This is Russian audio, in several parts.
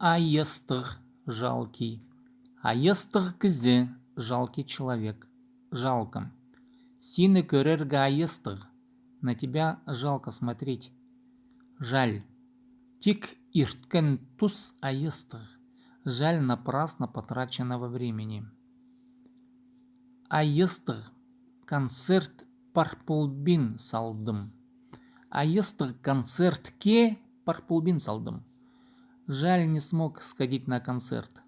Айыстық жалкий. Айыстық кізі жалкий человек. Жалко. Сені көрерге айыстық. На тебя жалко смотреть. Жаль. Тик ирткен тус айыстық. Жаль напрасно потраченного времени. Айыстық концерт парпулбин салдым. Айыстық концертке парпулбин салдым. Жаль, не смог сходить на концерт.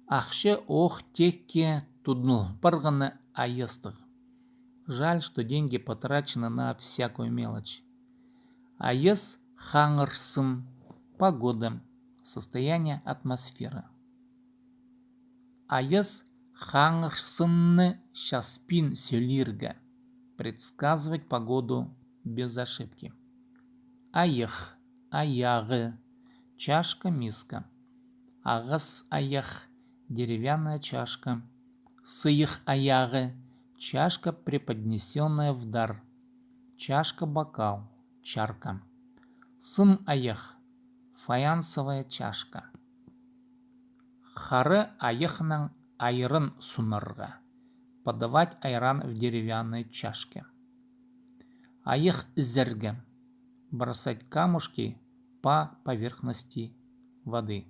Ақшы ох текке тудныл барғаны айыстық. Жаль, что деньги потрачены на всякую мелочь. Айыс хаңырсын погода, состояние атмосферы. Айыс хаңырсынны шаспин сөлирга, предсказывать погоду без ошибки. Айых, аяғы, чашка, миска. Ағыс аяқ, деревянная чашка. Сыйых аяғы, чашка, преподнесенная в дар. Чашка, бокал, чарка. Сын аяқ, фаянсовая чашка. Хары аяқның айрын сунырға. Подавать айран в деревянной чашке. Аяқ зерге. Бросать камушки по поверхности воды.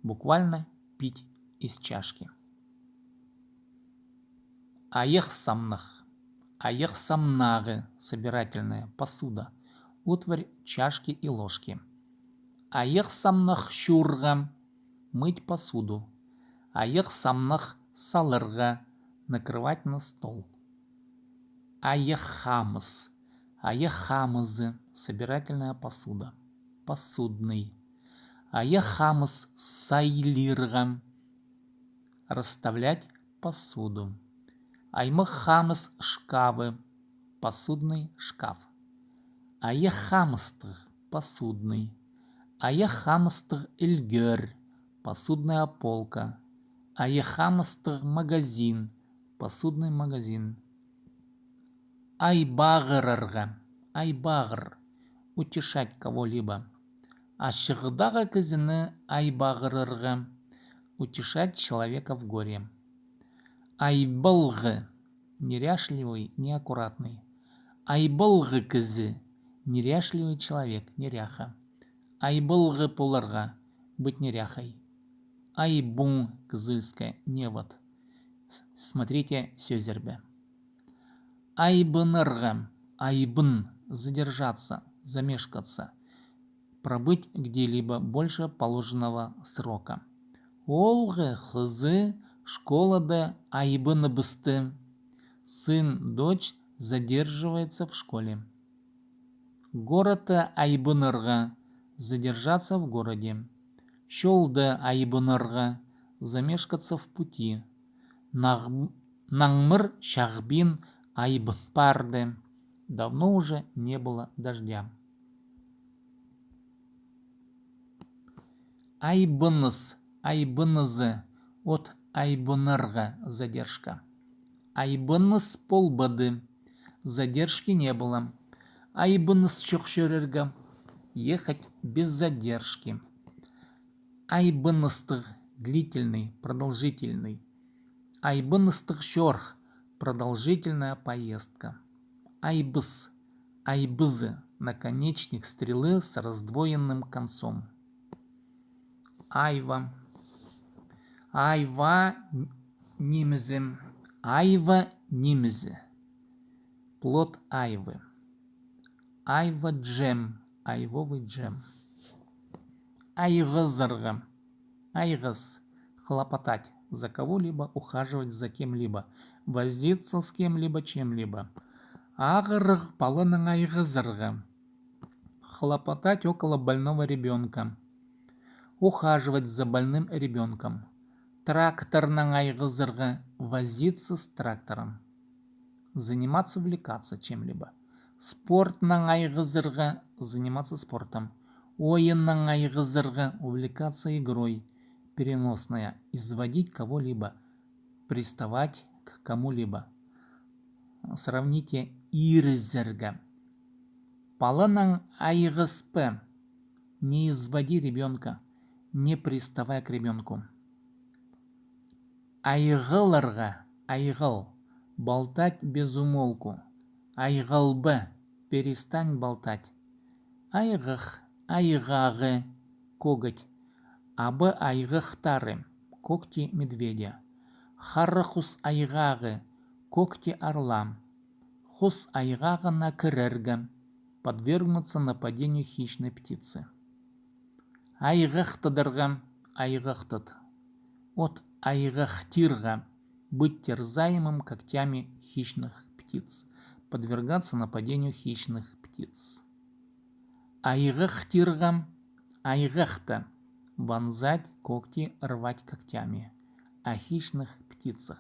Буквально пить из чашки. Аяқ самнах. Аяқ самнағы. Собирательная посуда. Утварь, чашки и ложки. Аяқ самнах шурға. Мыть посуду. Аяқ самнах салырға. Накрывать на стол. Аяқ хамыз. Аяқ хамызы. Собирательная посуда. Посудный. Аяқ хамыз сайлирға. Расставлять посуду. Аймық хамыз шкафы. Посудный шкаф. Аяқ хамыстық. Посудный. Аяқ хамыстық ілгер. Посудная полка. Аяқ хамыстық магазин. Посудный магазин. Айбағырырға. Айбағыр. Утешать кого-либо. Ашығыдағы кізіні айбағырырға. Утешать человека в горе. Айбылғы. Неряшливый, неаккуратный. Айбылғы кізі. Неряшливый человек, неряха. Айбылғы поларға. Быть неряхой. Айбун кызыльская, невод. Смотрите сөзербе. Айбынырға. Айбын. Задержаться, замешкаться. Пробыть где-либо больше положенного срока. Олғы хызы школада айбыныбысты. Сын, дочь задерживается в школе. Городта айбынырға. Задержаться в городе. Шолда айбынырға. Замешкаться в пути. Наңмыр шағбин айбынпарды. Давно уже не было дождя. Айбыныз, айбынызы. От айбынырға задержка. Айбыныз полбады. Задержки не было. Айбыныз чоқшөрерға. Ехать без задержки. Айбыныстық. Длительный, продолжительный. Айбыныстық шорх. Продолжительная поездка. Айбыз. Айбызы. Наконечник стрелы с раздвоенным концом. Айва. Айва нимізі. Айва нимізі. Плод айвы. Айва джем. Айвовый джем. Айғызырға. Айғыз. Хлопотать. За кого-либо, ухаживать за кем-либо. Возиться с кем-либо, чем-либо. Ағырық палының айғызырға. Хлопотать около больного ребенка. Ухаживать за больным ребенком. Тракторның айғызырға. Возиться с трактором. Заниматься, увлекаться чем-либо. Спортның айғызырға. Заниматься спортом. Ойынның айғызырға. Увлекаться игрой. Переносная. Изводить кого-либо. Приставать к кому-либо. Сравните ирзерга. Палының айғыспы. Не изводи ребенка. не приставай к ребенку. Айғыларға, айғыл, болтать без умолку. Айғылбы, перестань болтать. Айғых, айғағы, коготь. Абы айғықтары, когти медведя. Харрахус айғағы, когти орла. Хус айғағына кірергі, подвергнуться нападению хищной птицы. Айғықтыдырға, айғықтыд. От айғықтирға, быть терзаемым когтями хищных птиц, подвергаться нападению хищных птиц. Айғықтирға, айғықты, вонзать когти, рвать когтями. О хищных птицах.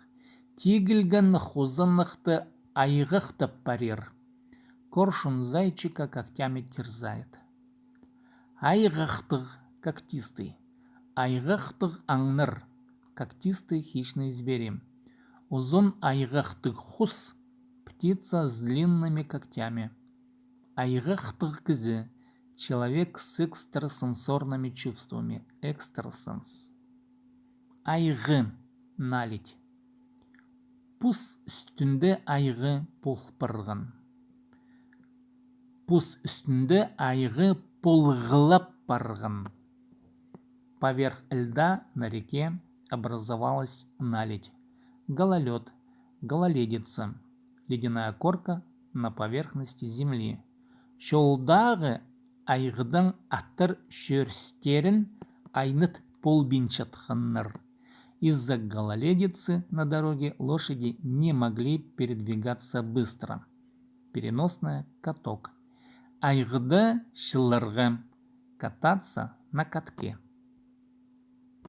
Тигілгін хузынықты айғықты парир. Коршун зайчика когтями терзает. Айғықтық, когтистый. Айғықтық аңныр, когтистый хищный звери. Узун айғықтық хус, птица с длинными когтями. Айғықтық кізі, человек с экстрасенсорными чувствами. Экстрасенс. Айғы, налить. Пус үстінде айғы полпырғын. Пус үстінде айғы полғылап парғын. Поверх льда на реке образовалась наледь. Гололед, гололедица. Ледяная корка на поверхности земли. Шолдағы айғыдың аттыр шөрстерін айныт полбинчатханнар. Из-за гололедицы на дороге лошади не могли передвигаться быстро. Переносная каток. Айғыды шылырғы, кататься на катке.